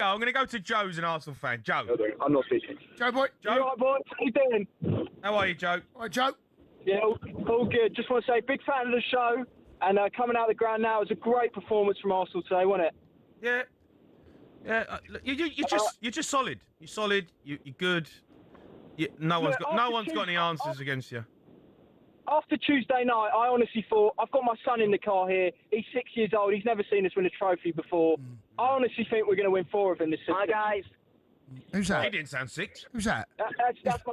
I'm going to go to Joe's an Arsenal fan. Joe. I'm not speaking. Joe, boy. Joe. You all right, boys? How you doing? How are you, Joe? All right, Joe. Yeah, all good. Just want to say, big fan of the show. And coming out of the ground now, it was a great performance from Arsenal today, wasn't it? Yeah. Yeah. You're just solid. You're solid. You're good. No one's got any answers against you. After Tuesday night, I honestly thought, I've got my son in the car here. He's 6 years old. He's never seen us win a trophy before. I honestly think we're going to win 4 of them this season. Hi, guys. Who's that? He didn't sound 6. Who's that? That's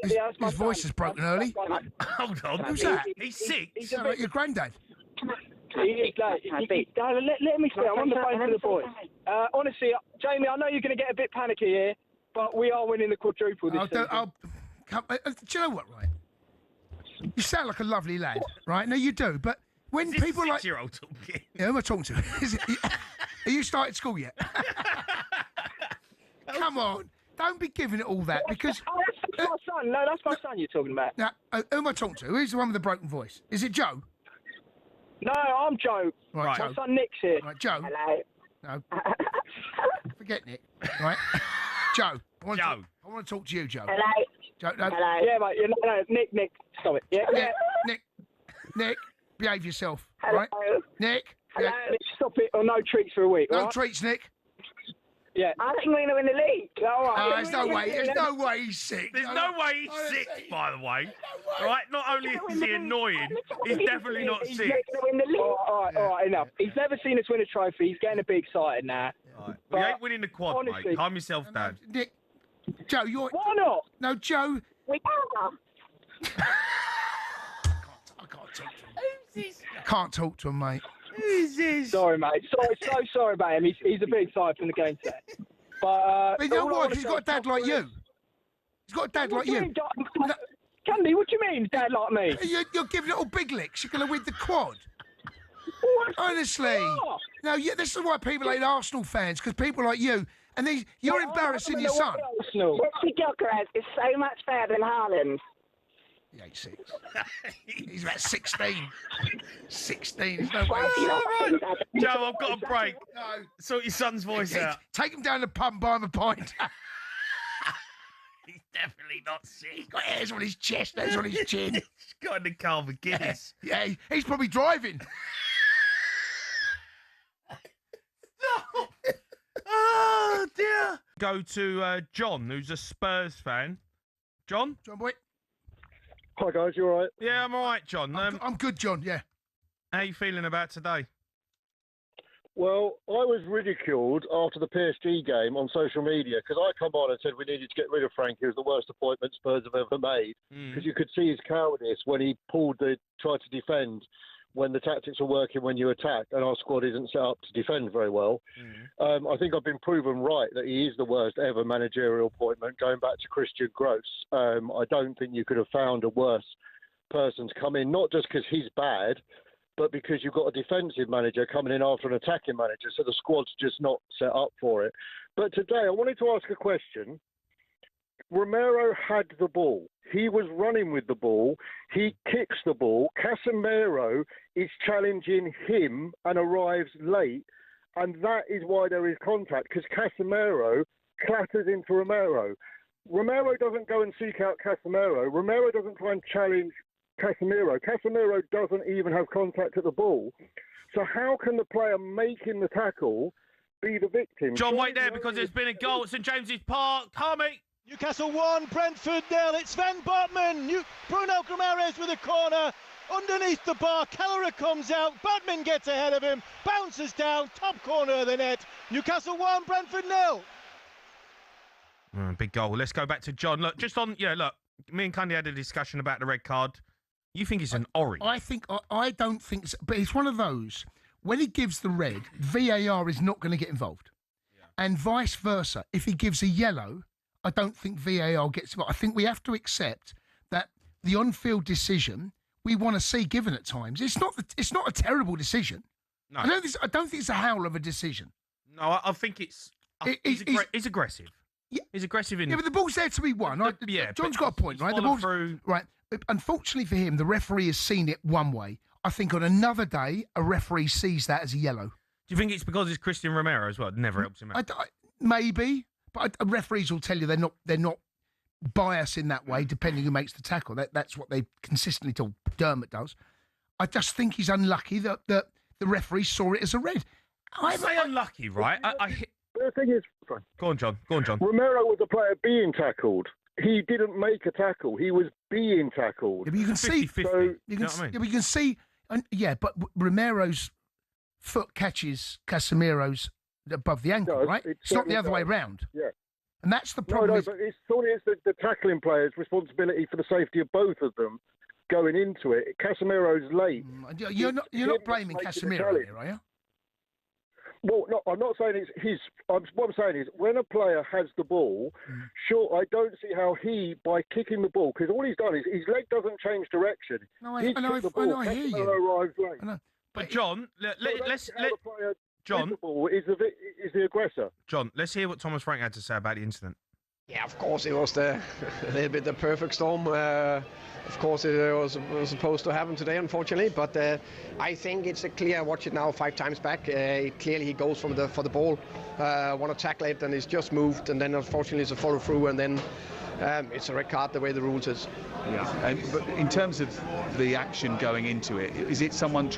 my his voice is broken early. Hold on. Who's that? He's 6. He's like your granddad. Let me speak. I'm on the phone to the boys. Honestly, Jamie, I know you're going to get a bit panicky here, but we are winning the quadruple this season. Do you know what, right? You sound like a lovely lad, right? No, you do. But when people like... Six-year-old talking. Yeah, who am I talking to? Are you started school yet? Come on. Don't be giving it all that because... that's my son. No, that's my son you're talking about. Now, who am I talking to? Who's the one with the broken voice? Is it Joe? No, I'm Joe. Right, my Joe. son Nick's here. Right, Joe. Hello. No. Forget Nick. Right? Joe. I want to talk to you, Joe. Hello. Joe, no. Hello. Yeah, mate. No, Nick. Stop it. Yeah. Nick. Behave yourself. Hello. Right? Nick. Hello. Nick, stop it or no treats for a week. No right? treats, Nick. Yeah. I think we're going to win the league. All right. There's no way. There's no way he's sick. There's no way he's 6, by the way. Right? Not only is he annoying, he's definitely not 6. All right, enough. He's never seen us win a trophy. He's getting a bit excited now. Right. We ain't winning the quad, honestly, mate. Calm yourself down. Nick. Joe, you're... Why not? No, Joe... We can't. I can't talk to him. Who's this? Can't talk to him, mate. Who's this? Sorry, mate. Sorry about him. He's a bit excited from the game today. But you know what? He's got a dad like you. He's got a dad like you. Cundy, what do you mean, dad like me? You're giving little big licks. You're going to win the quad. Honestly. No, yeah, this is why people hate Arsenal fans, because people like you, and you're embarrassing your son. Richie Gyökeres is so much better than Haaland. He ain't 6. He's about 16. 16. There's no way. Joe, I've got a break. No. Sort your son's voice out. Take him down the pub and buy him a pint. He's definitely not 6. He's got hairs on his chest, hairs on his chin. He's got in the car for Guinness. Yeah, he's probably driving. No. Oh, dear. Go to John, who's a Spurs fan. John? John boy. Hi, guys. You all right? Yeah, I'm all right, John. I'm good, John, yeah. How you feeling about today? Well, I was ridiculed after the PSG game on social media because I come on and said we needed to get rid of Frank. It was the worst appointment Spurs have ever made because you could see his cowardice when he tried to defend when the tactics are working when you attack, and our squad isn't set up to defend very well. I think I've been proven right that he is the worst ever managerial appointment, going back to Christian Gross. I don't think you could have found a worse person to come in, not just because he's bad, but because you've got a defensive manager coming in after an attacking manager, so the squad's just not set up for it. But today, I wanted to ask a question. Romero had the ball. He was running with the ball. He kicks the ball. Casemiro is challenging him and arrives late. And that is why there is contact, because Casemiro clatters into Romero. Romero doesn't go and seek out Casemiro. Romero doesn't try and challenge Casemiro. Casemiro doesn't even have contact at the ball. So how can the player making the tackle be the victim? John, wait there, because there's been a goal at St James's Park. Harmy. Newcastle 1, Brentford 0. It's Sven Botman. Bruno Guimaraes with a corner. Underneath the bar, Kelleher comes out. Badman gets ahead of him. Bounces down. Top corner of the net. Newcastle 1, Brentford 0. Big goal. Let's go back to John. Look, just on, look, me and Cundy had a discussion about the red card. You think it's an orange? I don't think so, but it's one of those. When he gives the red, VAR is not going to get involved. And vice versa. If he gives a yellow, I don't think VAR gets involved. I think we have to accept that the on-field decision we want to see given at times. It's not a terrible decision. No. I don't think it's a howl of a decision. No, I think it's aggressive. Yeah. He's aggressive in... Yeah, but the ball's there to be won. John's got a point, right? The ball's through... Right. Unfortunately for him, the referee has seen it one way. I think on another day, a referee sees that as a yellow. Do you think it's because it's Christian Romero as well? It never helps him out. maybe, but referees will tell you they're not biased in that way, depending who makes the tackle. That's what they consistently told. Dermot does. I just think he's unlucky that the referee saw it as a red. I say unlucky, right? The thing is, Go on, John. Romero was a player being tackled. He didn't make a tackle. He was being tackled. Yeah, but you can see. 50-50. So, you know what I mean? Yeah, but you can see. But Romero's foot catches Casemiro's above the ankle, right? It's not the other way round. Yeah. And that's the problem. No, but it's the tackling player's responsibility for the safety of both of them going into it. Casemiro's late. You're not blaming Casemiro here, are you? Well, no, I'm not saying it's his. What I'm saying is, when a player has the ball, sure, I don't see how he, by kicking the ball, because all he's done is his leg doesn't change direction. No, I hear you. Arrives late. I know. But John, let's John the ball is the aggressor. John, let's hear what Thomas Frank had to say about the incident. Yeah, of course, it was a little bit the perfect storm. Of course, it was supposed to happen today, unfortunately. But I think it's a clear. Watch it now, 5 times back. Clearly, he goes for the ball, want to tackle it, and he's just moved, and then unfortunately, it's a follow through, and then it's a red card the way the rules is. Yeah, but in terms of the action going into it, is it someone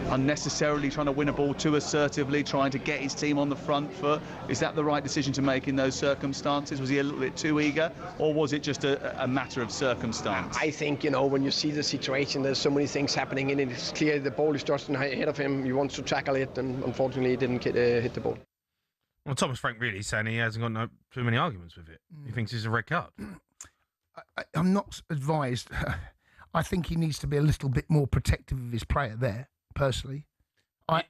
unnecessarily trying to win a ball too assertively, trying to get his team on the front foot? Is that the right decision to make in those circumstances? Was he a little bit too eager, or was it just a matter of circumstance? I think, when you see the situation, there's so many things happening in it. It's clear the ball is just ahead of him. He wants to tackle it, and unfortunately, he didn't hit the ball. Well, Thomas Frank really is saying he hasn't got too many arguments with it. He thinks it's a red card. I'm not advised. I think he needs to be a little bit more protective of his player there, personally.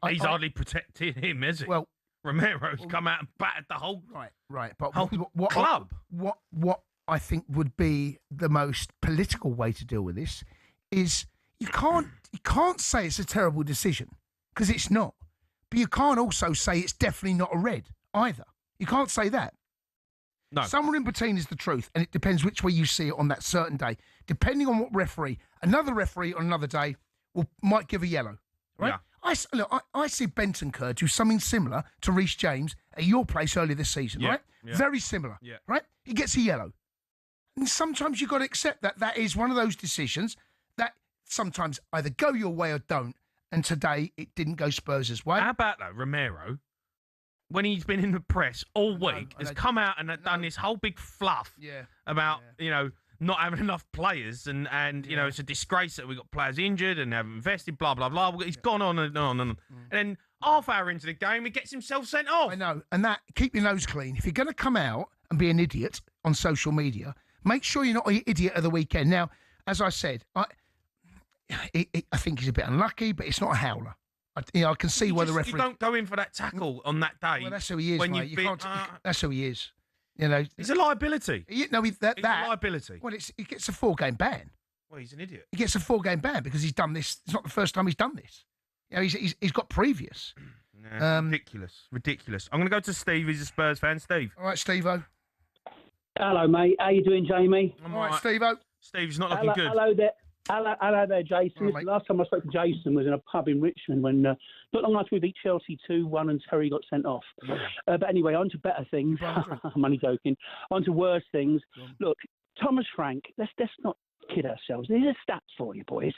He's hardly protecting him, is he? Well, Romero's come out and battered the whole right. But whole club. What I think would be the most political way to deal with this is you can't say it's a terrible decision, because it's not. But you can't also say it's definitely not a red either. You can't say that. No. Somewhere in between is the truth, and it depends which way you see it on that certain day. Depending on what referee, another referee on another day might give a yellow. Right? Yeah. I see Bentancur do something similar to Reece James at your place earlier this season, right? Yeah. Very similar, right? He gets a yellow. And sometimes you've got to accept that is one of those decisions that sometimes either go your way or don't. And today, it didn't go Spurs' way. How about, though, Romero, when he's been in the press all week, has come out and done this whole big fluff about, not having enough players and it's a disgrace that we've got players injured and haven't invested, blah, blah, blah. He's gone on and on and on. And then half hour into the game, he gets himself sent off. I know. And that, keep your nose clean. If you're going to come out and be an idiot on social media, make sure you're not an idiot at the weekend. Now, as I said, I think he's a bit unlucky, but it's not a howler. I can see why the referee. You don't go in for that tackle on that day. Well, that's who he is, mate. That's who he is. He's a liability. He's a liability. Well, he gets a 4-game ban. Well, he's an idiot. He gets a 4-game ban because he's done this. It's not the first time he's done this. He's got previous. Ridiculous. I'm going to go to Steve. He's a Spurs fan. Steve. All right, Steve-O. Hello, mate. How you doing, Jamie? I'm all right, Steve-O. Steve's not looking good. Hello there. Hello there, Jason. Right, last time I spoke to Jason was in a pub in Richmond when not long after we beat Chelsea 2-1 and Terry got sent off. But anyway, on to better things. I'm only joking. On to worse things. Look, Thomas Frank, let's not kid ourselves. These are stats for you, boys.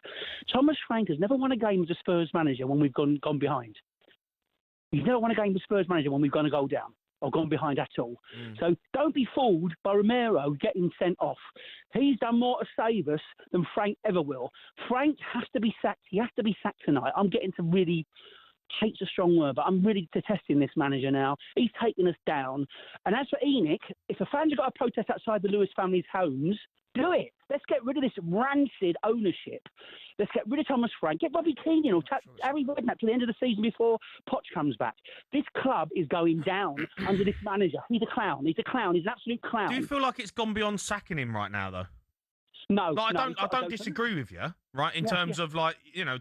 Thomas Frank has never won a game as a Spurs manager when we've gone behind. He's never won a game as a Spurs manager when we've gone to go down or gone behind at all. So don't be fooled by Romero getting sent off. He's done more to save us than Frank ever will. Frank has to be sacked. He has to be sacked tonight. I'm getting to really, hate's a strong word, but I'm really detesting this manager now. He's taking us down. And as for Enoch, if the fans have got a protest outside the Lewis family's homes, do it. Let's get rid of this rancid ownership. Let's get rid of Thomas Frank. Get Bobby Keane in or Harry Redknapp to the end of the season before Poch comes back. This club is going down under this manager. He's a clown. He's an absolute clown. Do you feel like it's gone beyond sacking him right now, though? No. I don't disagree with you, right? In terms of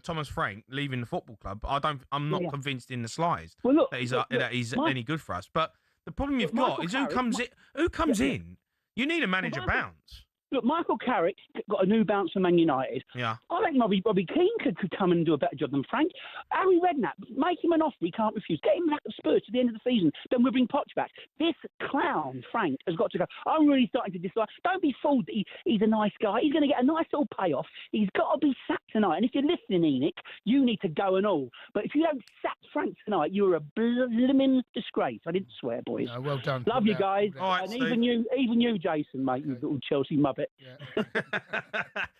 Thomas Frank leaving the football club. I'm not convinced in the slightest that he's any good for us. But the problem you've got is who comes in. You need a manager bounce. Look, Michael Carrick got a new bounce from Man United. Yeah. I think Robbie Keane could come and do a better job than Frank. Harry Redknapp, make him an offer he can't refuse. Get him back at Spurs to the end of the season. Then we'll bring Poch back. This clown, Frank, has got to go. I'm really starting to dislike. Don't be fooled that he's a nice guy. He's going to get a nice little payoff. He's got to be sacked tonight. And if you're listening, Enoch, you need to go and all. But if you don't sack Frank tonight, you're a blooming disgrace. I didn't swear, boys. No, well done. Love you guys. All right, and Steve. even you, Jason, mate, you little Chelsea muppet. Yeah.